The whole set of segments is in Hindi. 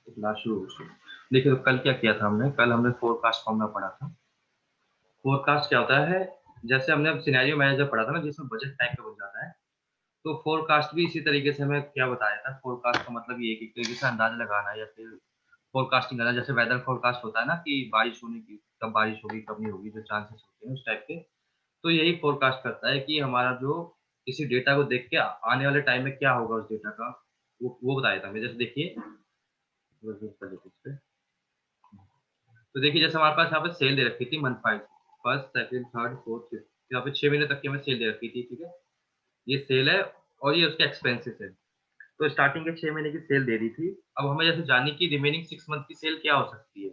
लास्ट शुरू। देखिए तो कल क्या किया था हमने, कल हमने फोरकास्ट फॉर्मूला पढ़ा था। फोरकास्ट क्या होता है, जैसे हमने अब सिनेरियो मैनेजर पढ़ा था ना जिसमें बजट टाइप का बन जाता है, तो फोरकास्ट भी इसी तरीके से हमें क्या बताया था। फोरकास्ट का मतलब ये है कि तरीके से अंदाजा लगाना या फिर फोरकास्टिंग करना। जैसे वेदर फोरकास्ट होता है ना कि बारिश होने की, कब बारिश होगी कब नहीं होगी, जो चांसेस होते हैं उस टाइप के। तो यही फोरकास्ट करता है कि हमारा जो किसी डेटा को देख के आने वाले टाइम में क्या होगा उस डेटा का, वो बताया था हमें। जैसे देखिए तो देखिए जैसे हमारे पास यहाँ पे सेल दे रखी थी month wise, first second third fourth fifth, यहाँ पे 6 महीने तक की हमें सेल दे रखी थी। ठीक है, ये सेल है और ये उसके एक्सपेंसेस है। तो स्टार्टिंग के 6 महीने की सेल दे दी थी। अब हमें जैसे जानने की रिमेनिंग 6 मंथ की सेल क्या हो सकती है,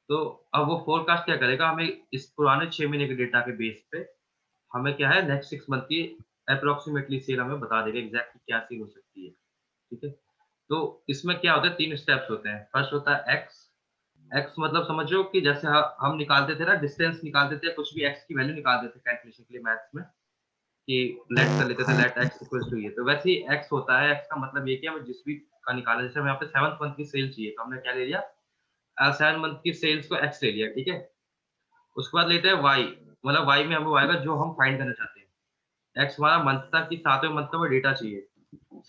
तो अब वो फोरकास्ट क्या करेगा, हमें इस पुराने 6 महीने के डेटा के बेस पे हमें क्या है नेक्स्ट 6 मंथ की अप्रोक्सीमेटली सेल हमें बता देगा एग्जैक्टली क्या सेल हो सकती है। ठीक है, तो इसमें क्या होता है, 3 स्टेप्स होते हैं। फर्स्ट होता है एक्स। एक्स मतलब समझो कि जैसे हम निकालते थे ना, डिस्टेंस निकालते थे, कुछ भी एक्स की वैल्यू निकालते थे कैलकुलेशन के लिए मैथ्स में, कि लेट कर लेते थे, लेट एक्स इक्वल्स टू ये। तो वैसे ही एक्स होता है। एक्स का मतलब ये कि हमें जिस भी का निकाला, जैसे हमें यहाँ पे 7th मंथ की सेल चाहिए तो हमने क्या ले लिया, 7 मंथ की सेल्स को एक्स ले लिया। ठीक है, उसके बाद लेते हैं वाई, मतलब वाई में हमें वो आएगा जो हम फाइंड करना चाहते हैं। एक्स हमारा मंथ था कि 7वें मंथ का वो डेटा चाहिए।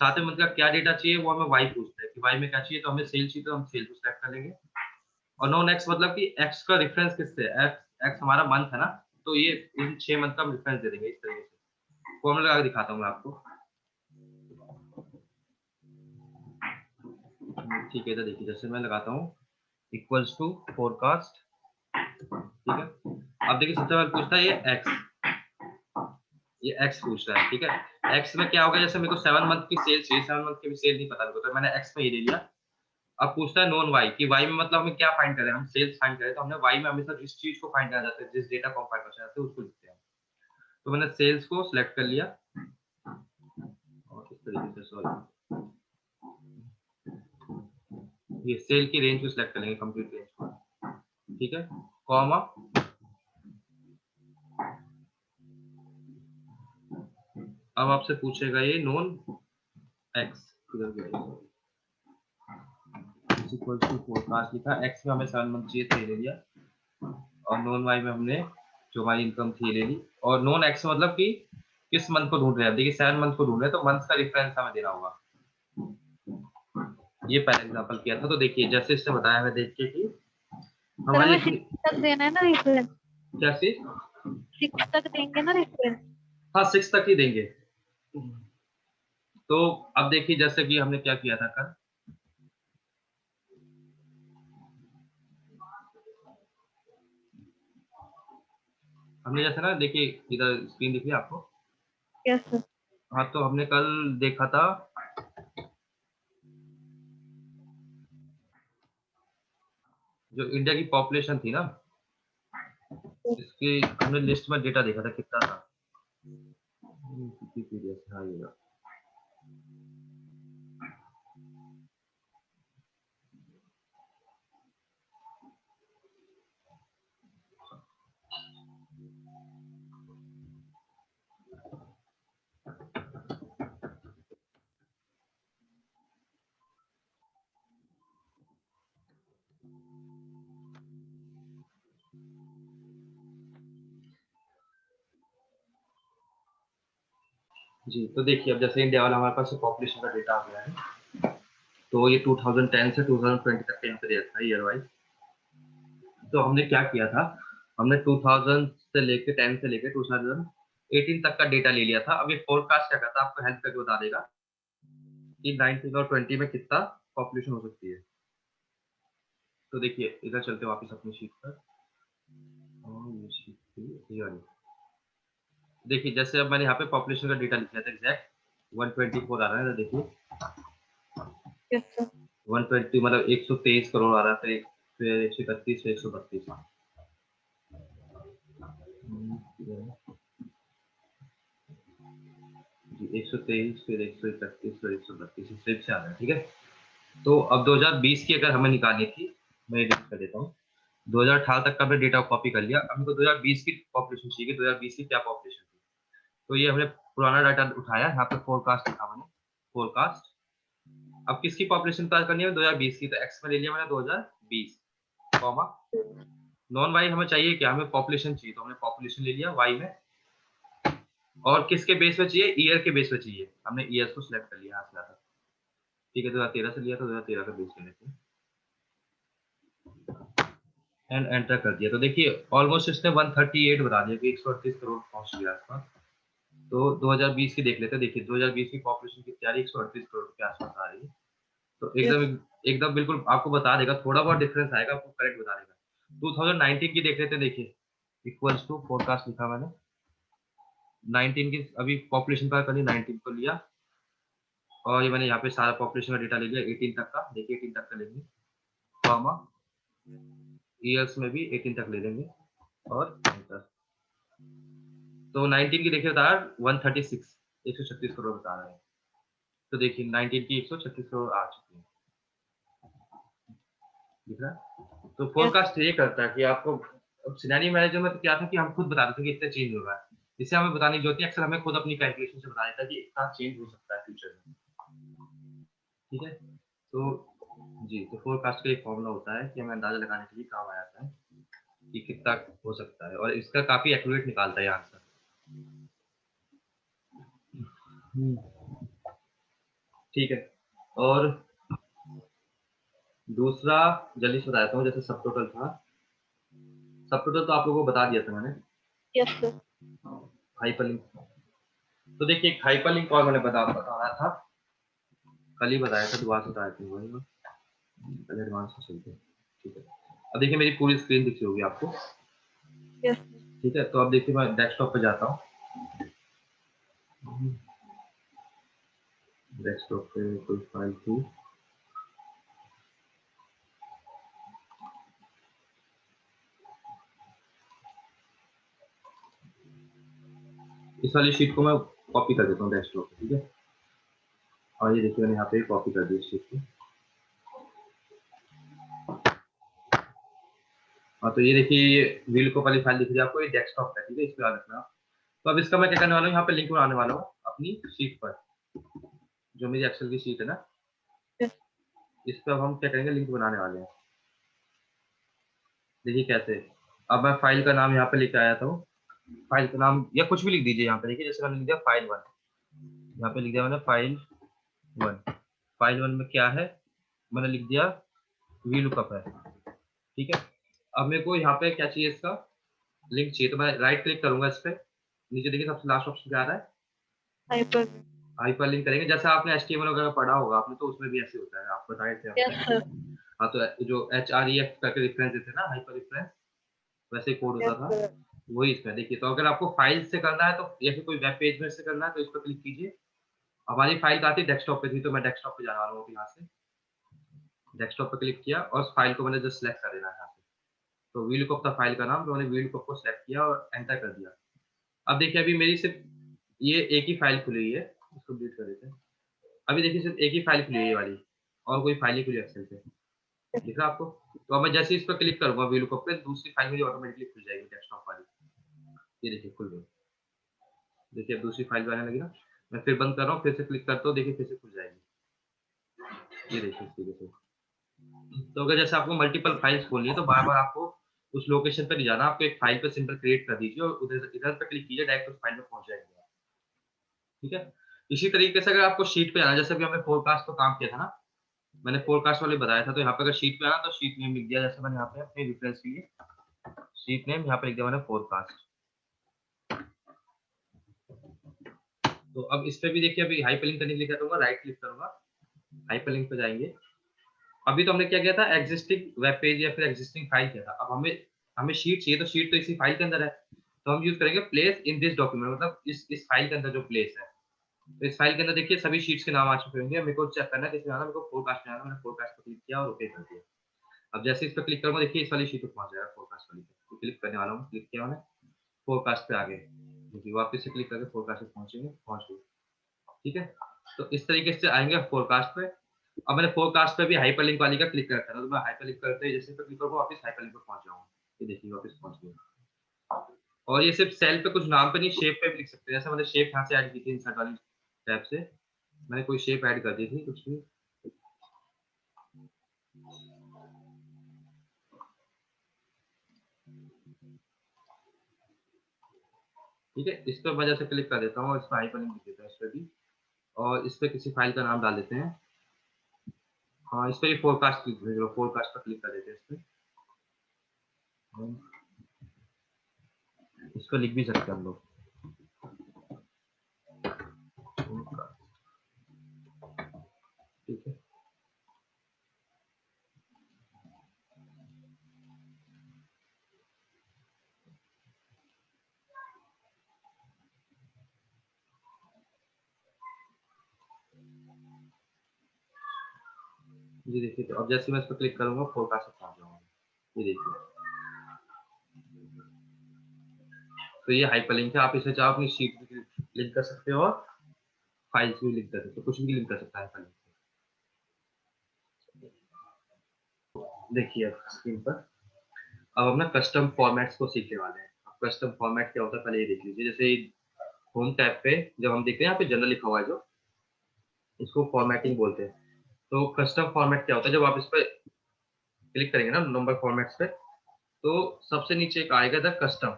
7वें मंथ का क्या डेटा चाहिए वो हमें वाई पूछता है कि वाई में क्या चाहिए, तो हमें सेल चाहिए तो हम सेल को सिलेक्ट कर लेंगे। और नॉन एक्स मतलब कि एक्स का रेफरेंस किससे, एक्स एक्स हमारा मंथ है ना, तो ये इन 6 मंथ का हम रेफरेंस दे देंगे इस तरीके से। फॉर्मूला लगा के दिखाता हूँ मैं आपको। ठीक है, तो देखिए जैसे मैं लगाता हूँ इक्वल्स टू फोरकास्ट। ठीक है, अब देखिए सबसे पहले पूछता है ये एक्स, ये एक्स पूछ रहा है। ठीक है, एक्स में क्या होगा, जैसे मेरे को 7 मंथ की सेल चाहिए, 7 मंथ की भी सेल नहीं पता मेरे को, तो मैंने एक्स में ये ले लिया। अब पूछता है नॉन वाई, कि वाई में मतलब हमें क्या फाइंड करें, हम सेल्स फाइंड करें, तो हमने वाई में हमेशा जिस चीज को फाइंड करना चाहते हैं, जिस डेटा को हम फाइंड करना चाहते हैं उसको लिखते हैं। तो मैंने सेल्स को सिलेक्ट कर लिया और इस तरीके से, सॉरी, ये सेल की रेंज को सिलेक्ट कर लेंगे, कंप्लीट रेंज को। ठीक है, कॉमा, अब आपसे पूछेगा ये non x, equal to forecast लिखा, एक्स में हमें 7 मंथ चाहिए तो ये ले लिया, और नॉन वाई में हमने जो हमारी इनकम थी ले ली। और नॉन एक्स मतलब कि किस मंथ को ढूंढ रहे हैं, देखिए 7 मंथ को ढूंढ रहे हैं, तो मंथ का रेफरेंस हमें देना होगा। ये पहला एग्जांपल किया था। तो देखिए जैसे इसने बताया हमें देख के कि सर हमारी हमें इतनी 6 तक देना है ना रेफरेंस, क्या चीज, 6 तक देंगे ना रेफरेंस। हाँ 6 तक ही देंगे। तो अब देखिए जैसे कि हमने क्या किया था कल, हमने जैसे ना, देखिए इधर स्क्रीन दिख रही है आपको। Yes sir. हाँ, तो हमने कल देखा था जो इंडिया की पॉपुलेशन थी ना, इसकी हमने लिस्ट में डेटा देखा था कितना था। हाँ ये रहा। जी, तो देखिए अब जैसे इंडिया वाला हमारे पास पॉपुलेशन का डेटा आ गया है, तो ये 2010 से 2020 तक का यहाँ पे दिया था ईयर वाइज। तो हमने क्या किया था, हमने 2000 से लेके 10 से लेके 2018 तक का डेटा ले लिया था। अब ये फोरकास्ट क्या करता है, आपको हेल्प करके बता देगा कि 19 और 20 में कितना पॉपुलेशन हो सकती है। तो देखिए इधर चलते वापस अपनी शीट पर, और ये शीट थी ये वाली। देखिए जैसे अब मैंने यहाँ पे पॉपुलेशन का डेटा लिखा था एग्जैक्ट 124 आ रहा है, तो देखिए यस सर। 120 मतलब 123 करोड़ आ रहा है, फिर 131, फिर 132। जी 123, फिर 131, फिर 132 इस टाइप से आ रहा है। ठीक है, तो अब 2020 की अगर हमें निकालनी थी, मैं ये लिख कर देता हूँ। 2018 तक का भी डेटा कॉपी कर लिया। अब हमको 2020 की पॉपुलेशन चाहिए, 2020 की क्या पॉपुलेशन थी। तो ये हमने पुराना डाटा उठाया, यहाँ पे फोरकास्ट लिखा मैंने, फोरकास्ट अब किसकी पॉपुलेशन पता करनी है? 2020 की, तो एक्स में ले लिया मैंने 2020, कॉमा नॉन वाई हमें चाहिए क्या? हमें पॉपुलेशन चाहिए, तो हमने पॉपुलेशन ले लिया वाई में, और किसके बेस पे चाहिए? ईयर के बेस पे चाहिए, हमने ईयर्स को सिलेक्ट कर लिया यहाँ से ज़्यादा। ठीक है, 2013 से लिया, तो 2013 का बेस ले लेते हैं एंड एंटर कर दिया। तो देखिए ऑलमोस्ट इसने 138 बता दिया कि 138 करोड़ पहुंच गया आसपास। तो 2020 की देख लेते हैं। देखिए 2020 की पॉपुलेशन कितनी आ रही है? 138 करोड़ के आसपास आ रही है। तो एकदम एकदम बिल्कुल आपको बता देगा, थोड़ा बहुत डिफरेंस आएगा, आपको करेक्ट बता देगा। 2019 की देख लेते हैं। देखिए इक्वल्स टू फोरकास्ट लिखा मैंने, 19 की अभी पॉपुलेशन का करी, 19 को लिया, और ये मैंने यहाँ पे सारा पॉपुलेशन का डेटा ले लिया 18 तक का। देखिए 18 तक का लेंगे, कॉमा ईयर्स में भी 18 तक ले लेंगे और एंटर। तो 19 की देखिए बता रहा है 136, 136 करोड़ बता रहा है। तो देखिए 19 की 136 करोड़ आ चुकी है, दिख रहा है? तो फोरकास्ट ये करता है कि आपको, अब सिनेरियो मैनेजर में तो क्या था कि हम खुद बता देते थे कि इतना चेंज होगा, जिससे हमें बताने की जरूरत नहीं, अक्सर हमें खुद अपनी कैलकुलेशन से बता देता है कि इतना चेंज हो सकता है फ्यूचर में। ठीक है, तो जी, तो फोरकास्ट का एक फॉर्मूला होता है कि हमें अंदाजा लगाने के लिए काम आ जाता है कि कितना हो सकता है, और इसका काफी एक्यूरेट निकालता है आंसर। ठीक है, और दूसरा जल्दी से बता देता हूँ। जैसे सब टोटल था, सब टोटल तो आप लोगों को बता दिया था मैंने, यस सर। हाइपरलिंक। तो देखिए एक हाइपरलिंक और मैंने बताया था, कल ही बताया था, दोबारा से बताया था वही मैं, पहले एडवांस में चलते हैं। ठीक है, अब देखिए मेरी पूरी स्क्रीन दिख रही होगी आपको। यस ठीक है, तो अब देखिए मैं डेस्कटॉप पे जाता हूँ। डेस्कटॉप पे कोई फाइल थी, इस वाली शीट को मैं कॉपी कर देता हूँ डेस्कटॉप पे। ठीक है, और ये देखिए मैंने यहाँ पे कॉपी कर दी इस शीट को। हाँ, तो ये देखिए ये व्हील को वाली फाइल दिख रही है आपको, ये डेस्कटॉप पे। ठीक है, इस पे याद रखना। तो अब इसका मैं क्या करने वाला हूँ, यहाँ पे लिंक बनाने वाला हूँ अपनी शीट पर, जो मेरी एक्सेल की शीट है ना, यस इस पे अब हम क्या करेंगे, लिंक बनाने वाले हैं। देखिए कैसे, अब मैं फाइल का नाम यहाँ पे लेके आया था, फाइल का नाम या कुछ भी लिख दीजिए यहाँ पे। देखिए जैसे मैंने लिख दिया फाइल 1, यहाँ पे लिख दिया मैंने फाइल 1। फाइल 1 में क्या है, मैंने लिख दिया वी लुकअप है। ठीक है, अब मेरे को यहाँ पे क्या चाहिए, इसका लिंक चाहिए। तो मैं राइट क्लिक करूंगा इस पे, नीचे देखिए सबसे लास्ट ऑप्शन क्या आ रहा है, हाइपर। हाइपर लिंक करेंगे। जैसा आपने HTML वगैरह पढ़ा होगा आपने, तो उसमें भी ऐसे होता है, आप बताए थे यस आपने। सर। हाँ, तो जो HREF करके रेफरेंस देते हैं ना, हाइपर रेफरेंस, वैसे कोड होता यस था, सर। वही इसमें। देखिए तो अगर आपको फाइल से करना है, तो या फिर कोई वेब पेज में से करना है, तो इस पर क्लिक कीजिए। हमारी फाइल कहाँ थी, डेस्कटॉप पे थी, तो मैं डेस्कटॉप पे जाने वाला हूँ यहाँ से। डेस्कटॉप पे क्लिक किया और उस फाइल को मैंने जस्ट सेलेक्ट कर देना है यहाँ से। तो वी लुकअप था फाइल का नाम, तो मैंने वी लुकअप को सेलेक्ट किया और एंटर कर दिया। अब देखिए अभी मेरी सिर्फ ये एक ही फाइल खुली हुई है, इसको डिलीट कर देते हैं। अभी देखिए सिर्फ एक ही फाइल खुली है ये वाली, और कोई फाइल नहीं खुली एक्सेल पे, दिख रहा है आपको? तो अब मैं जैसे इस पर क्लिक करूंगा वी लुकअप पे, दूसरी फाइल मेरी ऑटोमेटिकली खुल जाएगी डेस्कटॉप वाली। ये देखिए खुल गई। देखिए अब दूसरी फाइल भी आने लगी ना। मैं फिर बंद कर रहा हूँ, फिर से क्लिक करता हूँ, देखिए फिर से खुल जाएगी। ये देखिए इस तरीके से। तो अगर जैसे आपको मल्टीपल फाइल्स खोलनी है, तो बार बार आपको उस लोकेशन पे नहीं जाना, आपको एक फाइल पे सिंपल क्रिएट कर दीजिए और उधर इधर पे क्लिक कीजिए, डायरेक्ट उस फाइल में पहुंच जाएंगे आप। ठीक है, इसी तरीके से अगर आपको शीट पे जाना, जैसे अभी हमने फोरकास्ट पर काम किया था ना, मैंने फोरकास्ट वाले बताया था, तो यहाँ पे अगर शीट पे आना, तो शीट नेम लिख दिया, जैसे मैंने यहाँ पे अपने रेफरेंस के लिए शीट नेम यहाँ पे लिख दिया मैंने फोरकास्ट। तो अब इस पे भी देखिए, अभी हाइपरलिंक करने के लिए क्या करूंगा, राइट क्लिक करूंगा, हाइपरलिंक पे जाएंगे। अभी तो हमने क्या किया था, एग्जिस्टिंग वेब पेज या फिर एग्जिस्टिंग फाइल किया था। अब हमें हमें शीट चाहिए, तो शीट तो इसी फाइल के अंदर है, तो हम यूज करेंगे प्लेस इन दिस डॉक्यूमेंट, मतलब इस फाइल के अंदर जो प्लेस है। तो इस फाइल के अंदर देखिए सभी शीट्स के नाम आ चुके होंगे। मेरे को चेक करना है किसमें आना, मेरे को फोरकास्ट में आना, मैंने फोरकास्ट पर क्लिक किया और ओके कर दिया। अब जैसे इस पर क्लिक करूंगा, देखिए इस वाली शीट पर पहुंच जाएगा, फोरकास्ट वाली पे तो क्लिक करने वाला हूँ, क्लिक किया मैंने, फोरकास्ट पे आ गए। देखिए वापस से क्लिक करके फोरकास्ट पे पहुंचेंगे, पहुंच गए। ठीक है, तो इस तरीके से आएंगे फोरकास्ट पे। अब मैंने फोरकास्ट पे भी हाइपरलिंक वाली का क्लिक करता है, तो मैं हाइपरलिंक करते ही जैसे पे क्लिक करूंगा, वापस हाइपरलिंक पे पहुंच जाऊंगा। ये देखिए वापस पहुंच गया। और ये सिर्फ सेल पे, कुछ नाम पे नहीं, शेप पे भी लिख सकते हैं। जैसे मैंने शेप यहाँ से ऐड की थी इंसर्ट वाली टैब से, मैंने कोई शेप ऐड कर दी थी कुछ भी, ठीक है, इस पर मैं जैसे क्लिक कर देता हूँ और इस पर हाइपरलिंक लिख देता हूँ इस पर भी, और इस पे किसी फाइल का नाम डाल देते हैं। हाँ, इस पे भी फोरकास्ट क्लिक भेज दो, फोरकास्ट पर क्लिक कर देते हैं इस पे। इसको लिख भी सकते हैं हम लोग, ठीक है। ये देखिए, तो अब जैसे मैं इस पर क्लिक करूंगा फोरकास्ट पर पहुंच जाऊंगा, ये देखिए। तो ये हाइपरलिंक है, आप इसे चाहो अपनी शीट में लिंक कर सकते हो और फाइल्स भी लिंक कर सकते हो, कुछ भी लिंक कर सकता है हाइपरलिंक से। देखिए स्क्रीन पर अब हम ना कस्टम फॉर्मेट्स को सीखने वाले हैं। अब कस्टम फॉर्मेट क्या होता है पहले ये देख लीजिए। जैसे होम टैब पे जब हम देखते हैं यहाँ पे जनरल लिखा हुआ है जो, इसको फॉर्मेटिंग बोलते हैं। तो कस्टम फॉर्मेट क्या होता है, जब आप इस पर क्लिक करेंगे ना नंबर फॉर्मेट्स पे, तो सबसे नीचे एक आएगा द कस्टम।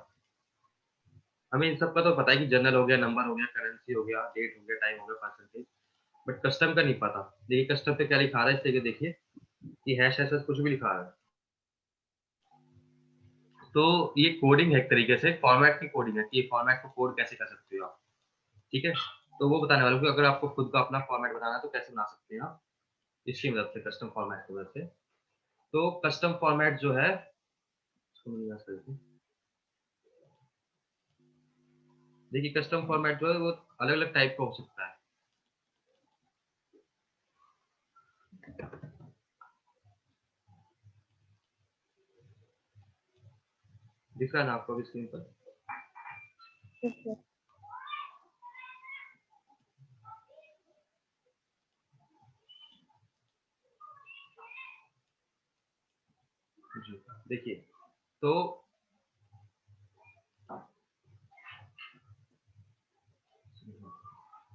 हमें इन सब का तो पता है कि जनरल हो गया, नंबर हो गया, करेंसी हो गया, डेट हो गया, टाइम हो गया, परसेंटेज, बट कस्टम का नहीं पता। देखिए कस्टम पे क्या लिखा रहा है, इससे देखिए कि हैश ऐसा कुछ भी लिखा रहा है। तो ये कोडिंग है एक तरीके से, फॉर्मेट की कोडिंग है कि ये फॉर्मेट को कोड कैसे कर सकते हो आप, ठीक है। तो वो बताने वाला हूँ कि अगर आपको खुद का अपना फॉर्मेट बनाना है तो कैसे बना सकते हैं आप इसकी मदद से, कस्टम फॉर्मेट की मदद से। तो कस्टम फॉर्मेट जो है, देखिए कस्टम फॉर्मेट जो है वो अलग अलग टाइप का हो सकता है। दिख रहा है ना आपको अभी स्क्रीन पर? Yes, sir. जी देखिए, तो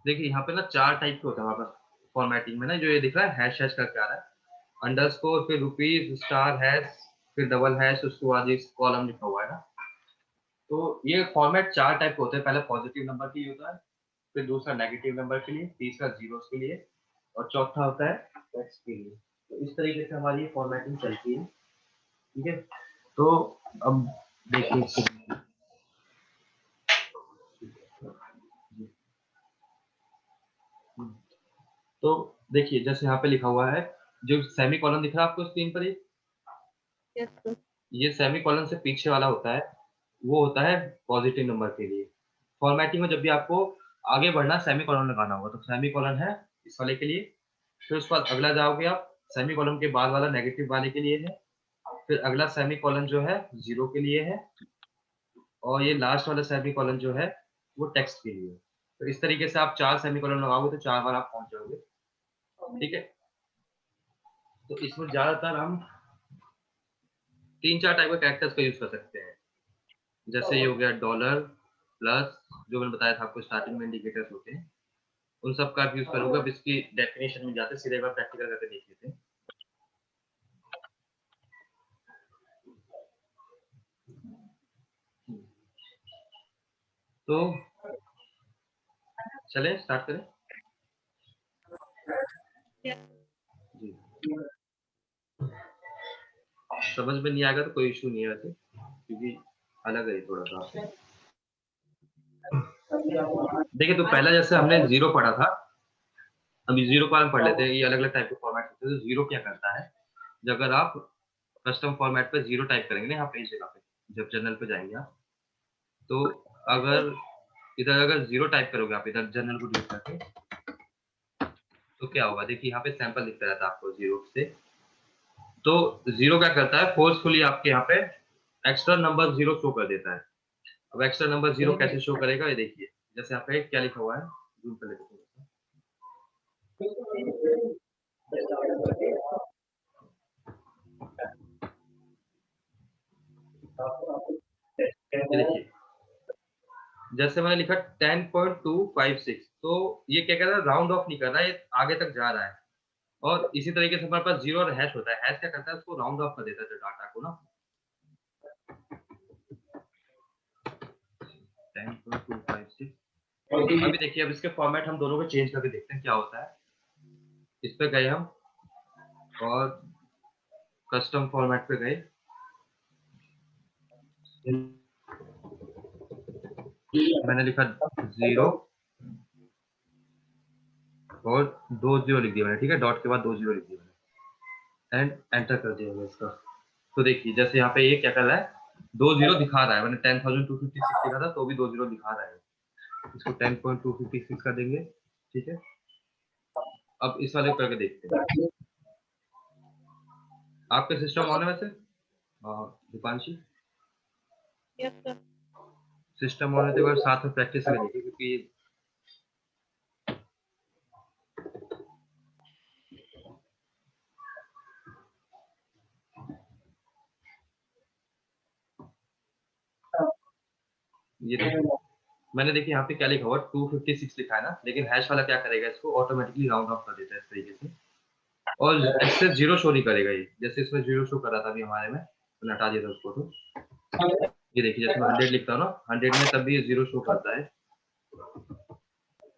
देखिए यहाँ पे ना 4 टाइप के होता है हमारे पास फॉर्मेटिंग में ना, जो ये दिख रहा है हैश हैश करके आ रहा है, अंडरस्कोर, फिर रुपीज, स्टार हैश, फिर डबल हैश, उसके बाद ये कॉलम लिखा हुआ है ना। तो ये फॉर्मेट 4 टाइप के होते हैं। पहले पॉजिटिव नंबर के लिए होता है, फिर दूसरा नेगेटिव नंबर के लिए, तीसरा जीरोस के लिए, और चौथा होता है टेक्स्ट के लिए। तो इस तरीके से हमारी ये फॉर्मेटिंग चलती है, ठीक है। तो अब देखिए इसको, तो देखिए जैसे यहाँ पे लिखा हुआ है, जो सेमी कॉलन दिख रहा है आपको स्क्रीन पर, Yes, sir. ये सेमी कॉलन से पीछे वाला होता है, वो होता है पॉजिटिव नंबर के लिए। फॉर्मेटिंग में जब भी आपको आगे बढ़ना सेमी कॉलन लगाना होगा, तो सेमी कॉलन है इस वाले के लिए, फिर उसके बाद अगला जाओगे आप, सेमी कॉलन के बाद वाला नेगेटिव वाले के लिए है, फिर अगला सेमी कॉलन जो है जीरो के लिए है, और ये लास्ट वाला सेमी कॉलन जो है वो टेक्स्ट के लिए। तो इस तरीके से आप 4 सेमी कॉलन लगाओगे तो 4 बार आप पहुंच जाओगे, ठीक है। तो इसमें ज्यादातर हम 3-4 टाइप के कैरेक्टर्स का यूज कर सकते हैं। जैसे ये हो गया डॉलर, प्लस, जो मैंने बताया था आपको स्टार्टिंग में इंडिकेटर्स होते हैं, उन सब का यूज करूंगा। अब इसकी डेफिनेशन में जाते सीधे एक बार प्रैक्टिकल करके देख लेते हैं। तो चले स्टार्ट करें। Yes. जी, समझ में नहीं आएगा तो कोई इशू नहीं है वैसे, क्योंकि अलग है थोड़ा सा आपसे। देखिए तो पहला जैसे हमने जीरो पढ़ा था, अभी जीरो का हम पढ़ लेते हैं। ये अलग अलग टाइप के फॉर्मेट होते हैं। तो जीरो क्या करता है, जब अगर आप कस्टम फॉर्मेट पे जीरो टाइप करेंगे ना यहाँ पे इस जगह पे, जब जनरल पे जाएंगे आप, तो अगर इधर अगर जीरो टाइप करोगे आप इधर जनरल को यूज करके, तो क्या होगा देखिए यहाँ पे सैंपल दिखता रहता है आपको जीरो से। तो जीरो क्या करता है, फोर्सफुली आपके यहाँ पे एक्स्ट्रा नंबर जीरो शो कर देता है। अब एक्स्ट्रा नंबर जीरो कैसे शो करेगा ये देखिए, जैसे यहाँ पे क्या लिखा हुआ है, जूम कर लेते हैं। ये देखिए जैसे मैंने लिखा 10.256, तो ये क्या कर रहा है, राउंड ऑफ नहीं कर रहा है, ये आगे तक जा रहा है। और इसी तरीके से हमारे पास जीरो और हैश होता है। हैश क्या करता है, उसको राउंड ऑफ कर देता है डाटा को ना। 10.256। अभी देखिए, अब इसके फॉर्मेट हम दोनों को चेंज करके देखते हैं क्या होता है। इस पे गए हम और कस्टम फॉर्मेट पे गए, मैंने लिखा 0 और 2 0 लिख दिया मैंने, ठीक है, डॉट के बाद 2 0 लिख दिया मैंने एंड एंटर कर दिया मैंने इसका। तो देखिए जैसे यहाँ पे ये क्या कर रहा है, 2 0 दिखा रहा है, मैंने 10,256 लिखा था तो भी 2 0 दिखा रहा है। इसको 10.256 कर देंगे, ठीक है। अब इस वाले को करके देखते हैं। आपके सिस्टम ऑन है वैसे Deepanshi? Yes, sir. System on है तो एक बार साथ में प्रैक्टिस में देखिए, क्योंकि ये देखिए मैंने देखिए यहाँ पे क्या लिखा हुआ 256 लिखा है ना, लेकिन हैश वाला क्या करेगा, इसको ऑटोमेटिकली राउंड ऑफ कर देता है इस तरीके से, और एक्सेस जीरो शो नहीं करेगा। ये जैसे इसमें जीरो शो कर रहा था अभी हमारे में, तो हटा दिया था उसको। तो ये देखिए जैसे मैं 100 लिखता हूँ ना, 100 में तब भी ये जीरो शो करता है,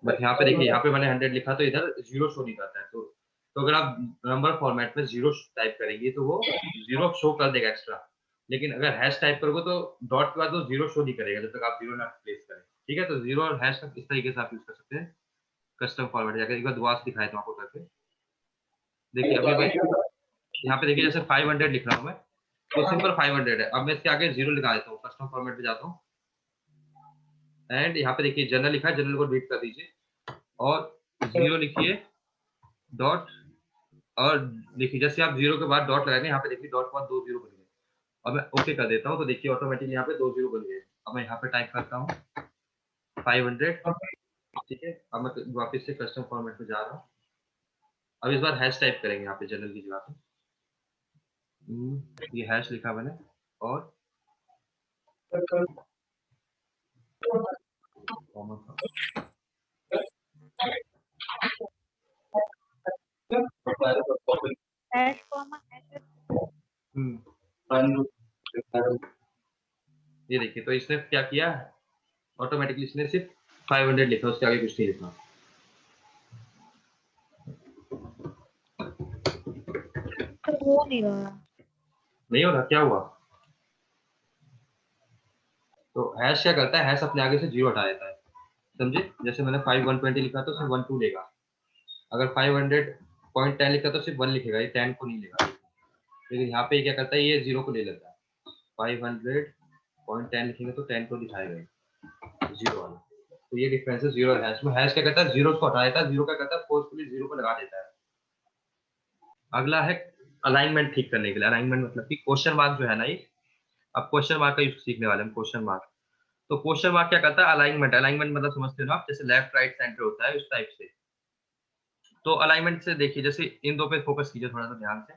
बट यहाँ पे देखिए, यहाँ पे मैंने 100 लिखा तो इधर जीरो शो नहीं करता है। तो अगर आप नंबर फॉर्मेट में जीरो टाइप करेंगे तो वो जीरो शो कर देगा एक्स्ट्रा, लेकिन अगर हैश टाइप करोगे तो डॉट के बाद वो जीरो शो नहीं करेगा जब तक आप जीरो ना प्लेस करें, ठीक है। तो जीरो और हैश का इस तरीके से आप यूज कर सकते हैं कस्टम फॉर्मेट। जाकर एक बार दुआ से दिखाया था आपको करके, देखिए अभी भाई यहाँ पे देखिए जैसे 500 लिख रहा हूँ मैं, तो सिंपल 500 है। अब मैं इसके आगे जीरो लगा देता हूँ, कस्टम फॉर्मेट पे जाता हूँ एंड यहाँ पे देखिए जनरल लिखा है, जनरल को डिलीट कर दीजिए और जीरो लिखिए डॉट, और देखिए जैसे आप जीरो के बाद डॉट लगाएंगे, यहाँ पे देखिए डॉट के बाद 2 जीरो बन गए। अब मैं ओके कर देता हूँ तो देखिए ऑटोमेटिकली यहाँ पे 2 जीरो बन गए। अब मैं यहाँ पे टाइप करता हूँ 500, ठीक है। अब मैं वापस से कस्टम फॉर्मेट पे जा रहा हूँ। अब इस बार हैश टाइप करेंगे यहाँ पे जनरल की जगह पे, ये हैश लिखा मैंने और Hash comma hash. ये देखिए तो इसने क्या किया, ऑटोमेटिकली इसने सिर्फ 500 लिखा, उसके आगे कुछ नहीं लिखा। तो वो नहीं रहा. नहीं हो रहा, क्या हुआ? तो हैश क्या करता है, हैश अपने आगे से जीरो हटा देता है, समझे। जैसे मैंने 5120 लिखा तो सिर्फ 12 लेगा, अगर 500.10 लिखा तो सिर्फ 1 लिखेगा, ये 10 को नहीं लेगा। लेकिन यहाँ पे क्या करता है, ये जीरो को ले लेता है। 500.10 लिखेंगे तो 10 को दिखाएगा जीरो वाला। तो ये डिफरेंस है जीरो और हैश में। हैश क्या करता है, जीरो को हटा देता है, जीरो क्या करता है, फोर्सफुली जीरो को लगा देता है। अगला है अलाइनमेंट ठीक करने के लिए। अलाइनमेंट मतलब कि क्वेश्चन मार्क जो है ना, ये अब क्वेश्चन मार्क का यूज सीखने वाले हैं, क्वेश्चन मार्क। तो क्वेश्चन मार्क क्या करता है, अलाइनमेंट। अलाइनमेंट मतलब समझते हो ना आप, जैसे लेफ्ट राइट सेंटर होता है उस टाइप से। तो अलाइनमेंट से देखिए, जैसे इन दो पे फोकस कीजिए थोड़ा सा ध्यान से,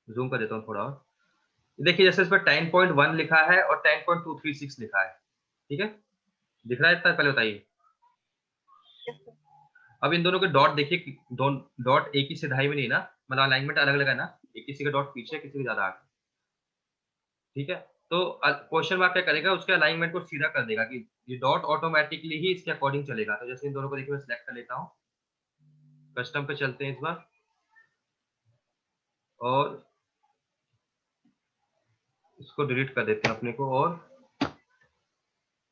जूम कर देता हूँ थोड़ा और। देखिए जैसे इस पर 10.1 लिखा है और 10.236 लिखा है, ठीक है, दिख रहा है इतना? पहले बताइए। अब इन दोनों के डॉट देखिए, डॉट एक ही सिधाई में नहीं ना, मतलब अलाइनमेंट अलग अलग है ना, एक किसी का डॉट पीछे किसी का ज्यादा आगे, ठीक है। तो क्वेश्चन मार्क क्या करेगा, उसके अलाइनमेंट को सीधा कर देगा कि ये डॉट ऑटोमेटिकली ही इसके अकॉर्डिंग चलेगा। तो जैसे इन दोनों को देखिए मैं सिलेक्ट कर लेता हूँ, कस्टम पे चलते हैं इस बार और इसको डिलीट कर देते हैं अपने को और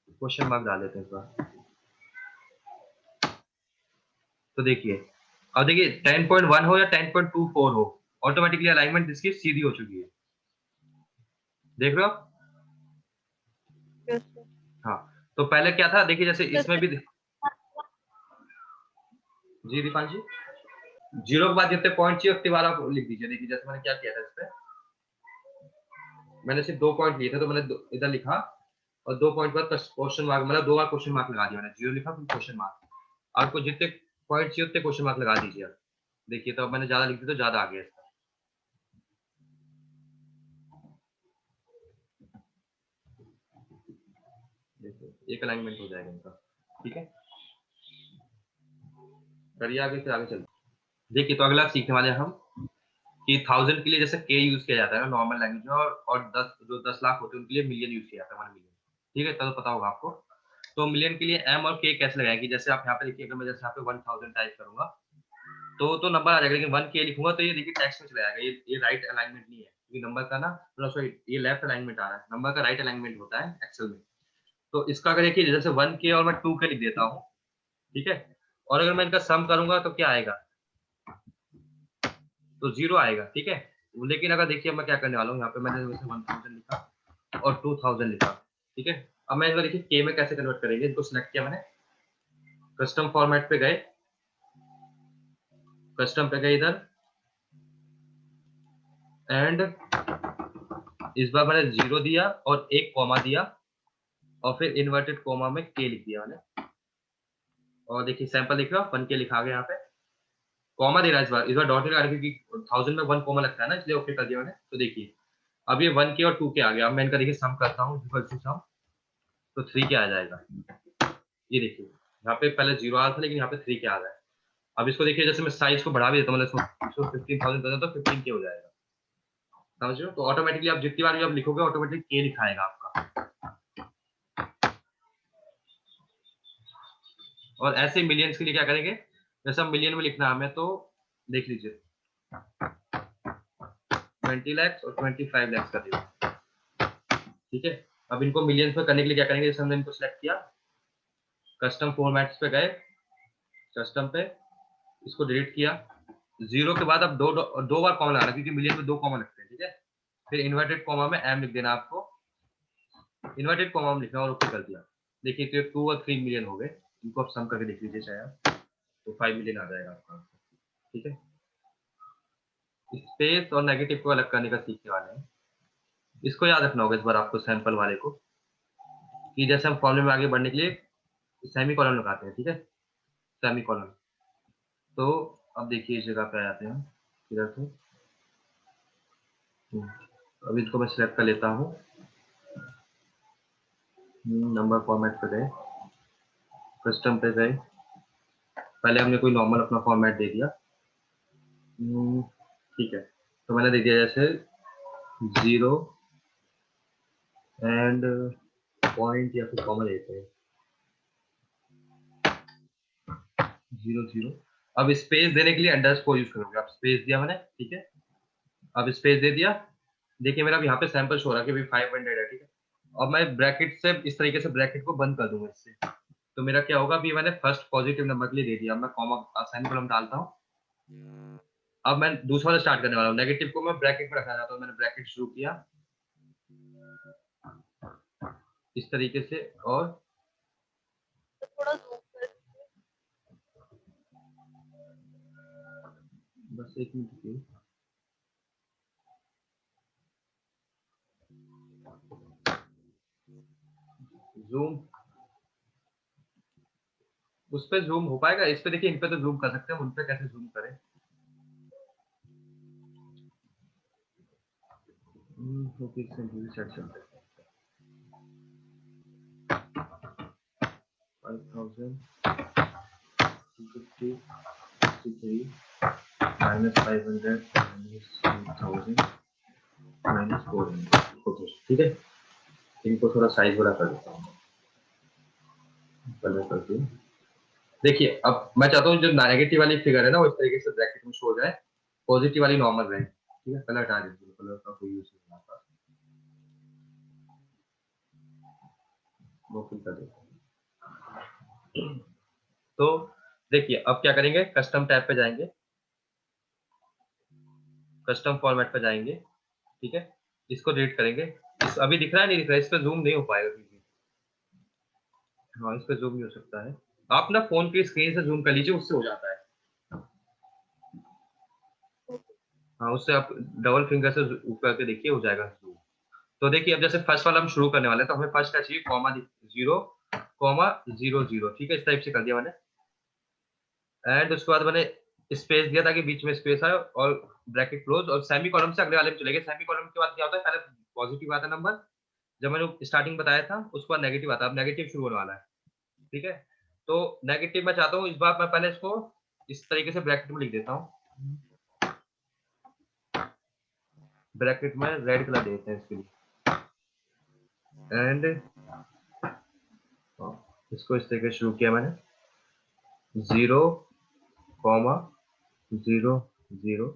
क्वेश्चन मार्क डाल देते हैं इस बार। तो देखिए अब देखिए 10.1 हो या 10.24 हो, ऑटोमेटिकली अलाइनमेंट इसकी सीधी हो चुकी है, देख रहे हो आप? Yes, sir. हाँ, तो पहले क्या था देखिए, जैसे Sir, इसमें भी जी दीपान जी, जीरो के बाद जितने पॉइंट चाहिए उतने बार आप लिख दीजिए। देखिए जैसे मैंने क्या किया था, इस पे मैंने सिर्फ 2 पॉइंट लिए थे तो मैंने इधर लिखा और 2 पॉइंट बाद क्वेश्चन मार्क, मतलब 2 बार क्वेश्चन मार्क लगा दिया मैंने, जीरो लिखा फिर क्वेश्चन मार्क। आपको जितने पॉइंट चाहिए उतने क्वेश्चन मार्क लगा दीजिए आप। देखिए तो अब मैंने ज्यादा लिख दिया तो ज्यादा आ गया इसका। देखिए एक अलाइनमेंट हो जाएगा इनका, ठीक है। करिए आगे, फिर आगे चलते। देखिए तो अगला सीखने वाले हैं हम कि 1000 के लिए जैसे के यूज किया जाता है ना नॉर्मल लैंग्वेज में, और 10 लाख होते हैं उनके लिए मिलियन यूज किया जाता है, 1 मिलियन। ठीक है, तो पता होगा आपको। तो मिलियन के लिए एम और के कैसे लगाएंगे, जैसे आप यहाँ पे देखिए, अगर मैं जैसे यहाँ पे 1000 टाइप करूंगा तो नंबर आ जाएगा, लेकिन 1 के लिखूंगा तो ये देखिए टेक्स्ट में चला जाएगा, ये राइट अलाइनमेंट नहीं है, क्योंकि नंबर का ना, मतलब सॉरी, ये लेफ्ट अलाइनमेंट आ रहा है, नंबर का राइट अलाइनमेंट होता है एक्सेल में। तो इसका अगर देखिए जैसे 1 के और मैं 2 के लिख देता हूँ, ठीक है, और अगर मैं इनका सम करूंगा तो क्या आएगा, तो 0 आएगा, ठीक है। लेकिन अगर देखिए मैं क्या करने वाला हूँ, यहाँ पे मैंने जैसे 1000 लिखा और 2000 लिखा, ठीक है। अब मैं इनको देखिए के में कैसे कन्वर्ट करेंगे, इनको सिलेक्ट किया मैंने, कस्टम फॉर्मेट पे गए, कस्टम पे गए इधर, एंड इस बार मैंने 0 दिया और एक कॉमा दिया, और फिर इन्वर्टेड कॉमा में के लिख दिया मैंने, और देखिए सैंपल लिख रहा हूँ, 1 के लिखा गया यहाँ पे, कॉमा दे रहा है इस बार डॉट नहीं लगा रहा, क्योंकि 1000 में 1 कॉमा लगता है ना, इसलिए ओके कर दिया मैंने। तो देखिए अब ये 1 के और 2 के आ गया। अब मैं इनका देखिए सम करता हूँ, सम, तो 3 के आ जाएगा। ये देखिए यहाँ पे पहले 0 आ रहा था, लेकिन यहाँ पे 3 के आ रहा है। अब इसको देखिए, जैसे मैं साइज को बढ़ा भी देता हूँ, मतलब इसको 15000 कर देता हूँ, तो 15 के हो जाएगा, समझ रहे हो। तो ऑटोमेटिकली आप जितनी बार भी आप लिखोगे ऑटोमेटिकली के लिखाएगा आपका। और ऐसे मिलियंस के लिए क्या करेंगे, जैसे हम मिलियन में लिखना हमें, तो देख लीजिए 20 लाख और 25 लाख कर दीजिए, ठीक है। अब इनको मिलियंस में करने के लिए क्या करेंगे, जैसे हमने इनको सेलेक्ट किया, कस्टम फॉर्मेट्स पे गए, कस्टम पे इसको डिलीट किया, 0 के बाद अब दो बार कॉमा लगाना, क्योंकि मिलियन में 2 कॉमा लगते हैं, ठीक है। फिर इन्वर्टेड कॉमा में एम लिख देना आपको, इन्वर्टेड कॉमा में लिखना और ओके कर दिया। देखिए तो 2 और 3 मिलियन हो गए, इनको आप सम करके देख लीजिए शायद, तो 5 मिलियन आ जाएगा आपका, ठीक है। स्पेस और नेगेटिव को अलग करने का सीखने वाले हैं। इसको याद रखना होगा इस बार आपको, सैंपल वाले को, कि जैसे हम फॉर्मूले में आगे बढ़ने के लिए सेमी कॉलम लगाते हैं, ठीक है, सेमी कॉलम। तो अब देखिए इस जगह पे आ जाते हैं इधर से, अब इसको मैं सिलेक्ट कर लेता हूँ, नंबर फॉर्मेट पे गए, कस्टम पे गए, पहले हमने कोई नॉर्मल अपना फॉर्मेट दे दिया, ठीक है। तो मैंने दे दिया जैसे 0 एंड पॉइंट या फिर कॉमा देते हैं, 0 0। अब स्पेस देने के लिए अंडरस्कोर यूज करोगे आप, स्पेस दिया मैंने, ठीक है। अब स्पेस दे दिया, देखिए मेरा यहाँ पे सैंपल शो हो रहा है कि भाई 500 है, ठीक है। अब मैं ब्रैकेट से इस तरीके से ब्रैकेट को बंद कर दूंगा इससे, तो मेरा क्या होगा, अभी मैंने फर्स्ट पॉजिटिव नंबर के लिए दे दिया, अब मैं कॉमा सेमीकोलन डालता हूँ। अब मैं दूसरा वाला स्टार्ट करने वाला हूँ, नेगेटिव को मैं ब्रैकेट में रखना चाहता हूँ, मैंने ब्रैकेट शुरू किया इस तरीके से, और तो थोड़ा zoom कर बस एक मिनट की, जूम उस पे जूम हो पाएगा, इस पे देखिए, इन पे तो जूम कर सकते हैं, उन पे कैसे जूम करें। ओके, सेट चलते हैं 5000 250 63 -500 -1000 -400, ओके, ठीक है। इनको थोड़ा साइज बड़ा कर देता हूँ, कलर करके। देखिए अब मैं चाहता हूँ जो नेगेटिव वाली फिगर है ना, वो इस तरीके से ब्रैकेट में शो हो जाए, पॉजिटिव वाली नॉर्मल रहे, ठीक है। कलर हटा दीजिए, कलर का कोई यूज नहीं आता, वो फिल कर देता हूँ। तो देखिए अब क्या करेंगे, कस्टम टैब पे जाएंगे, कस्टम फॉर्मेट पे जाएंगे, ठीक है, इसको डिलीट करेंगे। अभी दिख रहा है, नहीं दिख रहा है, इस पे जूम नहीं हो पाएगा क्योंकि, हाँ इस पे जूम नहीं हो सकता है। आप ना फोन की स्क्रीन से जूम कर लीजिए, उससे हो जाता है, हाँ उससे आप डबल फिंगर से करके देखिए, हो जाएगा जूम। तो देखिए अब जैसे फर्स्ट वाला हम शुरू करने वाले हैं, तो हमें फर्स्ट क्या चाहिए, कॉमा 0 कॉमा 0 0, ठीक है, इस टाइप से कर दिया मैंने, एंड उसके बाद मैंने स्पेस दिया ताकि बीच में स्पेस आए, और ब्रैकेट क्लोज, और सेमी कॉलम से अगले वाले में चले गए। सेमी कॉलम के बाद क्या होता है, पहले पॉजिटिव आता है नंबर, जब मैंने स्टार्टिंग बताया था, उसके बाद नेगेटिव आता है, अब नेगेटिव शुरू होने वाला है, ठीक है। तो नेगेटिव मैं चाहता हूँ इस बार मैं पहले इसको इस तरीके से ब्रैकेट में लिख देता हूँ, ब्रैकेट में रेड कलर देते हैं इसके लिए, एंड इसको इस तरीके से शुरू किया मैंने, 0, 0, 0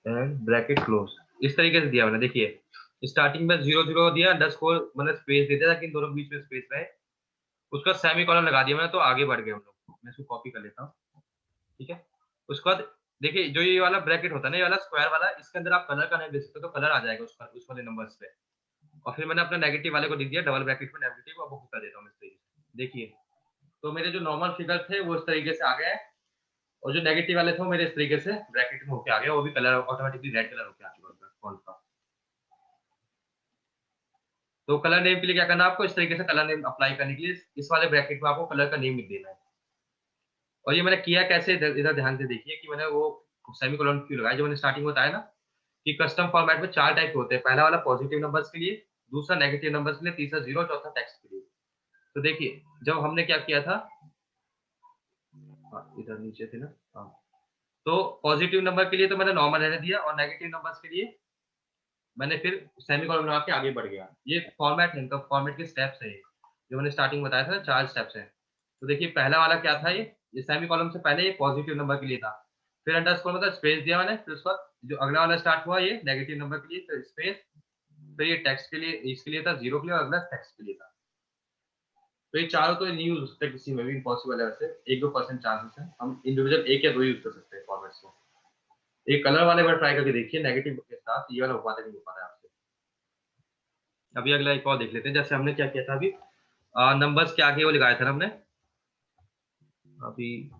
एंड ब्रैकेट क्लोज, इस तरीके से दिया मैंने। देखिए स्टार्टिंग में 0, 0 दिया, अंडरस्कोर मतलब स्पेस देते ताकि इन दोनों के बीच में स्पेस रहे, उसका सेमी कॉलन लगा दिया मैंने, तो आगे बढ़ गए हम लोग। मैं इसको कॉपी कर लेता हूँ, ठीक है। उसके बाद देखिए जो ये वाला ब्रैकेट होता है ना, ये वाला स्क्वायर वाला, इसके अंदर आप कलर का नेम दे सकते हो, तो कलर आ जाएगा उसका उस वाले नंबर्स पे। और फिर मैंने अपना नेगेटिव वाले को लिख दिया डबल ब्रैकेट में नेगेटिव, अब वो कर देता हूँ इस तरीके से। देखिए तो मेरे जो नॉर्मल फिगर थे वो इस तरीके से आ गए, और जो नेगेटिव वाले थे वो मेरे इस तरीके से ब्रैकेट में होके आ गए, वो भी कलर ऑटोमेटिकली रेड कलर होके आ चुका है फॉन्ट का। तो कलर नेम के लिए क्या करना है आपको, इस तरीके से कलर नेम अप्लाई करने के लिए इस वाले ब्रैकेट में आपको कलर का नेम लिख देना है। और ये मैंने किया कैसे, इधर ध्यान से देखिए कि मैंने वो सेमीकोलन क्यों लगाया। जो मैंने स्टार्टिंग में बताया ना कि कस्टम फॉर्मेट में 4 टाइप के होते हैं, पहला वाला पॉजिटिव नंबर्स के लिए, दूसरा नेगेटिव नंबर्स के लिए, तीसरा जीरो, चौथा टेक्स्ट के लिए। तो देखिए जब हमने क्या किया था, इधर नीचे थे ना, हाँ, तो पॉजिटिव नंबर के लिए तो मैंने नॉर्मल रहने दिया, और नेगेटिव नंबर्स के लिए मैंने फिर सेमीकोलन लगा के आगे बढ़ गया। ये फॉर्मेट है, इनका फॉर्मेट के स्टेप्स है, जो मैंने स्टार्टिंग में बताया था, 4 स्टेप्स हैं। तो देखिए पहला वाला क्या था, ये सेमीकोलन से पहले ये पॉजिटिव नंबर के लिए था, फिर अंडरस्कोर मतलब स्पेस दिया मैंने, फिर उसके बाद जो अगला वाला स्टार्ट हुआ ये नेगेटिव नंबर के लिए, फिर स्पेस, फिर ये टेक्स्ट के लिए, इसके लिए था जीरो के लिए, और अगला टेक्स्ट के लिए था। तो ये चारों तो नहीं यूज हो सकते किसी में भी, इम्पॉसिबल है वैसे, 1-2% चांसेस है, हम इंडिविजुअल एक या दो यूज कर सकते हैं फॉर्मेट्स को। एक कलर वाले बार ट्राई करके देखिए नेगेटिव के साथ, ये वाला हो पाता है नहीं हो पाता है आपसे। अभी अगला एक और देख लेते हैं, जैसे हमने क्या किया था अभी, नंबर्स के आगे वो लगाया था ना हमने, अभी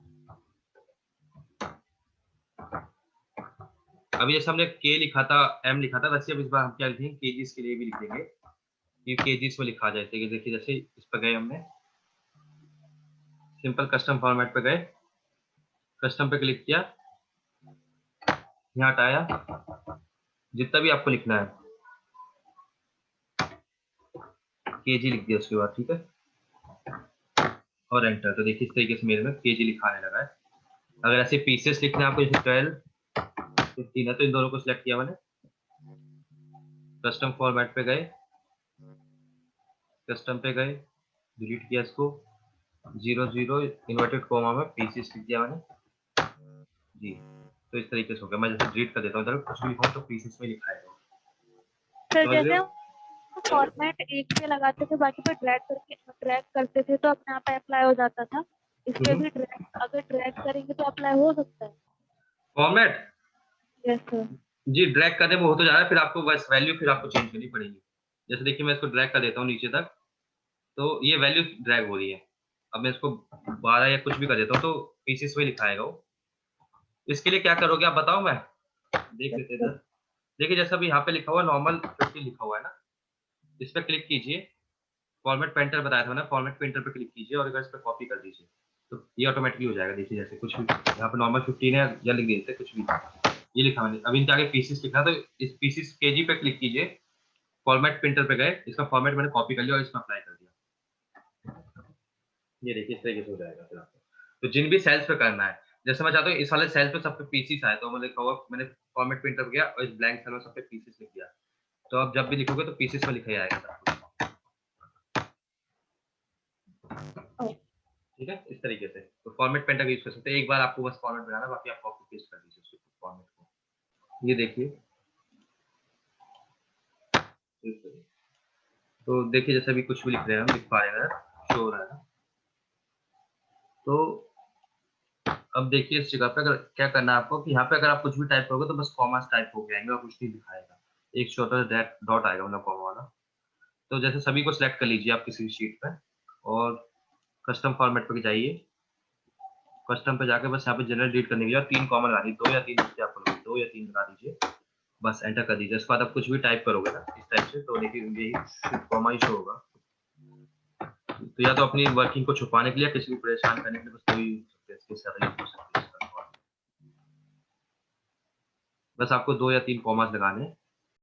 जैसे हमने के लिखा था, एम लिखा था, वैसे अब इस बार हम क्या लिखेंगे, केजीस के लिए भी लिख देंगे, ये केजीस में लिखा जाए। देखिए जैसे इस पर गए हमने, सिंपल कस्टम फॉर्मेट पे गए, कस्टम पे क्लिक किया, यहाँ हटाया, जितना भी आपको लिखना है केजी लिख दिया उसके बाद, ठीक है, और एंटर। तो देखिए इस तरीके से मेरे में केजी लिखाने लगा है। अगर ऐसे पीसेस लिखना है आपको, जैसे 12, 15 है, तो इन दोनों को सिलेक्ट किया मैंने, कस्टम फॉर्मेट पे गए, कस्टम पे गए, डिलीट किया इसको, 0, 0 इन्वर्टेड कॉमा में पीसेस लिख दिया मैंने जी। तो इस तरीके से हो गया। मैं जैसे डिलीट कर देता हूँ, इधर कुछ भी लिखूँ तो पीसेस में लिखा है। सर जैसे हम फॉर्मेट एक पे लगाते थे, बाकी पे ड्रैग करते थे तो अपने आप अप्लाई हो जाता था, इस पे भी अगर ड्रैग करेंगे तो अप्लाई हो सकता है? Format yes sir. जी, ड्रैग करने में हो तो जा रहा है, फिर आपको बस वैल्यू फिर आपको चेंज करनी पड़ेगी। जैसे देखिए मैं इसको ड्रैग कर देता हूँ नीचे तक, तो ये वैल्यू ड्रैग हो रही है। अब मैं इसको 12 या कुछ भी कर देता हूँ, तो पीसेस में लिखाएगा वो। इसके लिए क्या करोगे आप बताओ, मैं देख लेते इधर। देखिए जैसा अभी यहाँ पे लिखा हुआ नॉर्मल 50 लिखा हुआ है ना, इस पर क्लिक कीजिए, फॉर्मेट पेंटर बताया था ना, फॉर्मेट पेंटर पे क्लिक कीजिए और इस पर कॉपी कर दीजिए, तो ये ऑटोमेटिकली हो जाएगा। देखिए जैसे कुछ भी यहाँ पे नॉर्मल 15 है, या लिख देते कुछ भी, ये लिखा मैंने। अब इनके आगे पीसेस लिखना, तो इस पीसेस केजी पे क्लिक कीजिए, फॉर्मेट प्रिंटर पे गए, इसका फॉर्मेट मैंने कॉपी कर लिया और इसमें अप्लाई कर दिया। ये देखिए इस तरीके से हो जाएगा फिर आपको। तो जिन भी सेल्स पे करना है, जैसे मैं चाहता हूँ इस वाले सेल पे सब पे पीसेस आए, तो मैंने लिखा हुआ, मैंने फॉर्मेट प्रिंटर पे गया और इस ब्लैंक सेल में सब पे पीसेस लिख दिया, तो अब जब भी लिखोगे तो पीसेस में लिखा ही आएगा सब कुछ। ठीक है, इस तरीके से तो फॉर्मेट पेंटर यूज कर सकते हैं। एक बार आपको बस फॉर्मेट बनाना, बाकी आप कॉपी पेस्ट कर दीजिए उसको फॉर्मेट को। ये देखिए, तो देखिए जैसे भी कुछ भी लिख रहे हैं हम, लिख पा रहे हैं, शो हो रहा है। तो अब देखिए इस जगह पे अगर क्या करना है आपको, कि यहाँ पे अगर आप कुछ भी टाइप करोगे तो बस कॉमास टाइप हो जाएंगे और कुछ नहीं दिखाएगा, एक छोटा सा डॉट आएगा मतलब कॉमा वाला। तो जैसे सभी को सिलेक्ट कर लीजिए आप किसी शीट पे, और कस्टम फॉर्मेट पे जाइए, कस्टम पे जाके बस यहाँ पे जनरल डिलीट करने के लिए 3 कॉमा लगा दीजिए, 2 या 3 आप करोगे, 2 या 3 लगा दीजिए, बस एंटर कर दीजिए। उसके बाद आप कुछ भी टाइप करोगे ना इस टाइप से, तो देखिए यही कॉमा ही शो होगा। तो या तो अपनी वर्किंग को छुपाने के लिए, किसी को परेशान करने के लिए, बस कोई इसके साथ यूज हो सकते हैं। बस आपको 2 या 3 कॉमास लगाने हैं,